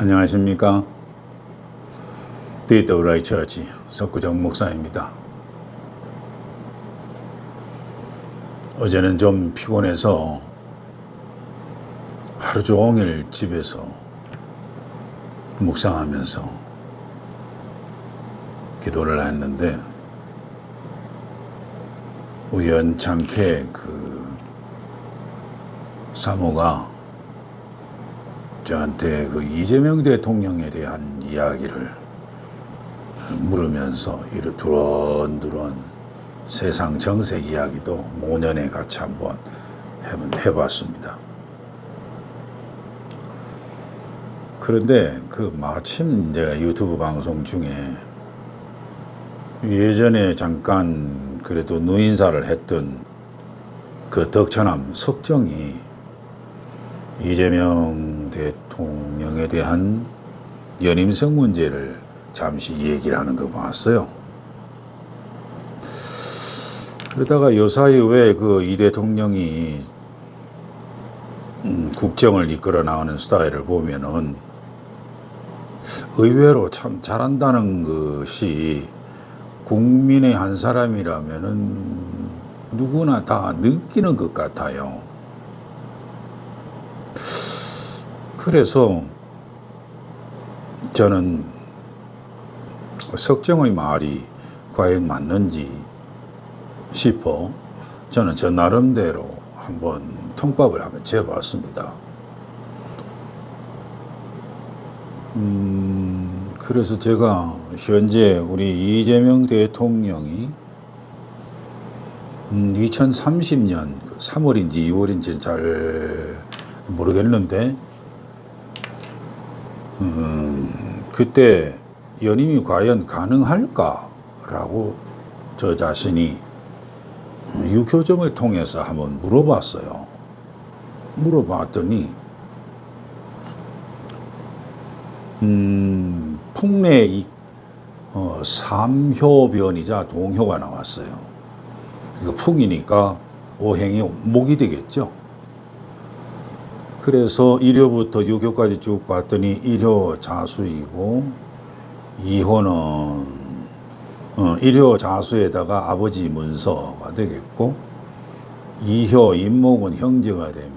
안녕하십니까. DWI 처치 석구정 목사입니다. 어제는 좀 피곤해서 하루 종일 집에서 묵상하면서 기도를 했는데 우연찮게 사모가 저한테 이재명 대통령에 대한 이야기를 물으면서 이런 두런두런 세상 정세 이야기도 모년에 같이 한번 해봤습니다. 그런데 마침 내가 유튜브 방송 중에 예전에 잠깐 그래도 누인사를 했던 덕천암 석정이 이재명 대통령에 대한 연임성 문제를 잠시 얘기를 하는 거 봤어요. 그러다가 요사이 왜 이 대통령이 국정을 이끌어 나가는 스타일을 보면은 의외로 참 잘한다는 것이 국민의 한 사람이라면은 누구나 다 느끼는 것 같아요. 그래서 저는 석정의 말이 과연 맞는지 싶어 저는 저 나름대로 한번 통밥을 한번 재봤습니다. 그래서 제가 현재 우리 이재명 대통령이 2030년 3월인지 2월인지 잘 모르겠는데 그때 연임이 과연 가능할까라고 저 자신이 유교점을 통해서 한번 물어봤어요. 물어봤더니 풍내 삼효변이자 동효가 나왔어요. 이거 풍이니까 오행이 목이 되겠죠. 그래서 1효부터 6효까지 쭉 봤더니 1효 자수이고 2호는 1효 자수에다가 아버지 문서가 되겠고 2효 임목은 형제가 되며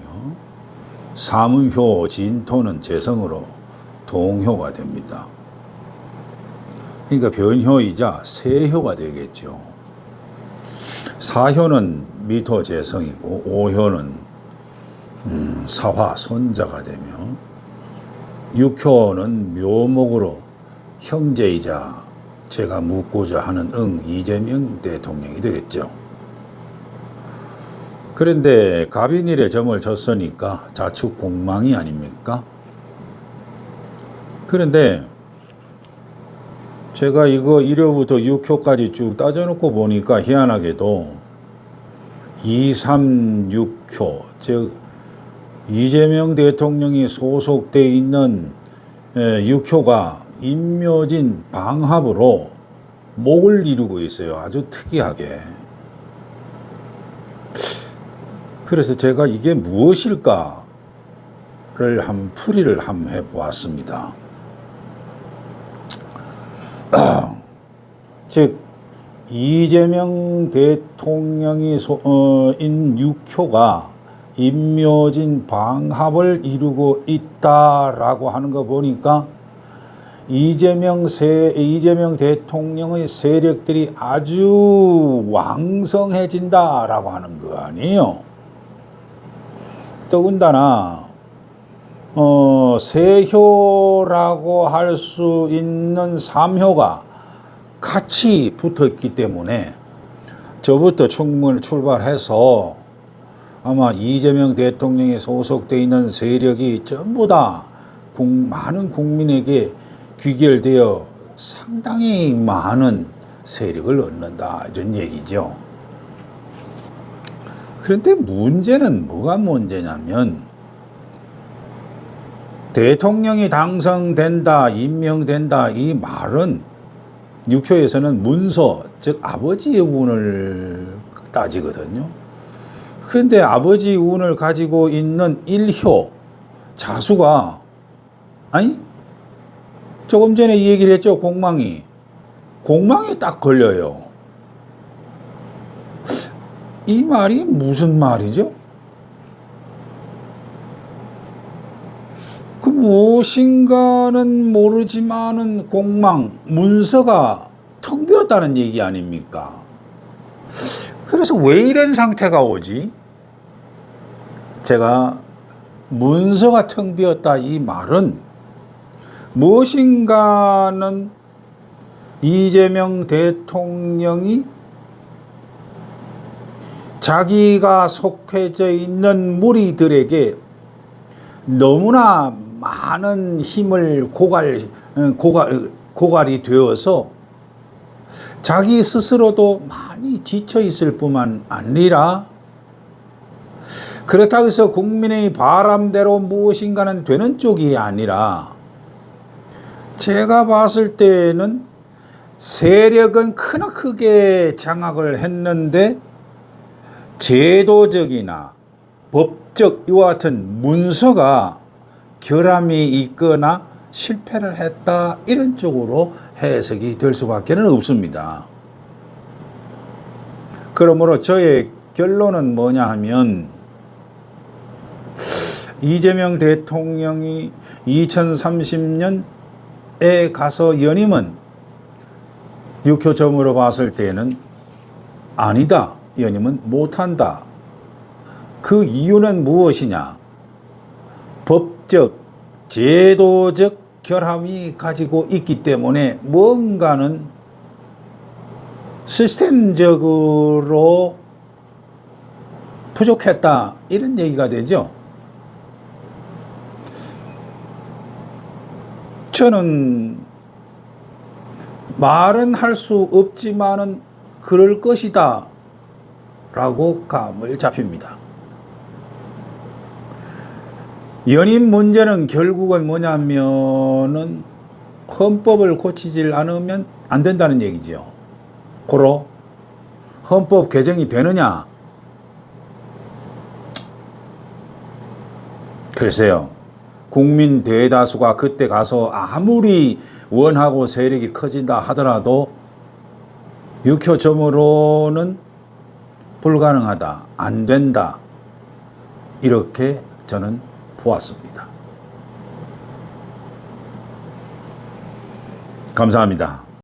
3효 진토는 재성으로 동효가 됩니다. 그러니까 변효이자 세효가 되겠죠. 4효는 미토 재성이고 5효는 사화 손자가 되며 6효는 묘목으로 형제이자 제가 묻고자 하는 이재명 대통령이 되겠죠. 그런데 갑인일에 점을 쳤으니까 자축 공망이 아닙니까? 그런데 제가 이거 1효부터 6효까지 쭉 따져놓고 보니까 희한하게도 2, 3, 6효 즉 이재명 대통령이 소속돼 있는 6효가 임묘진 방합으로 목을 이루고 있어요. 아주 특이하게. 그래서 제가 이게 무엇일까를 풀이를 한번 해보았습니다. 즉 이재명 대통령이 인 6효가 임묘진 방합을 이루고 있다라고 하는 거 보니까 이재명 대통령의 세력들이 아주 왕성해진다라고 하는 거 아니에요. 더군다나 세효라고 할 수 있는 3효가 같이 붙었기 때문에 저부터 출발해서 아마 이재명 대통령이 소속되어 있는 세력이 전부 다 많은 국민에게 귀결되어 상당히 많은 세력을 얻는다 이런 얘기죠. 그런데 문제는 뭐가 문제냐면 대통령이 당선된다, 임명된다 이 말은 6효에서는 문서, 즉 아버지의 운을 따지거든요. 그런데 아버지 운을 가지고 있는 1효 자수가 조금 전에 이 얘기를 했죠. 공망이 딱 걸려요. 이 말이 무슨 말이죠? 그 무엇인가는 모르지만은 공망, 문서가 텅 비었다는 얘기 아닙니까? 그래서 왜 이런 상태가 오지? 제가 문서가 텅 비었다 이 말은 무엇인가는 이재명 대통령이 자기가 속해져 있는 무리들에게 너무나 많은 힘을 고갈이 되어서 자기 스스로도 많이 지쳐 있을 뿐만 아니라 그렇다고 해서 국민의 바람대로 무엇인가는 되는 쪽이 아니라 제가 봤을 때는 세력은 크게 장악을 했는데 제도적이나 법적 이와 같은 문서가 결함이 있거나 실패를 했다 이런 쪽으로 해석이 될 수밖에 없습니다. 그러므로 저의 결론은 뭐냐 하면 이재명 대통령이 2030년에 가서 연임은 육효점으로 봤을 때는 아니다. 연임은 못한다. 그 이유는 무엇이냐? 법적, 제도적 결함이 가지고 있기 때문에 뭔가는 시스템적으로 부족했다. 이런 얘기가 되죠. 저는 말은 할 수 없지만은 그럴 것이다 라고 감을 잡힙니다. 연임 문제는 결국은 뭐냐면은 헌법을 고치질 않으면 안 된다는 얘기죠. 고로 헌법 개정이 되느냐? 글쎄요. 국민 대다수가 그때 가서 아무리 원하고 세력이 커진다 하더라도 육효점으로는 불가능하다, 안 된다 이렇게 저는 보았습니다. 감사합니다.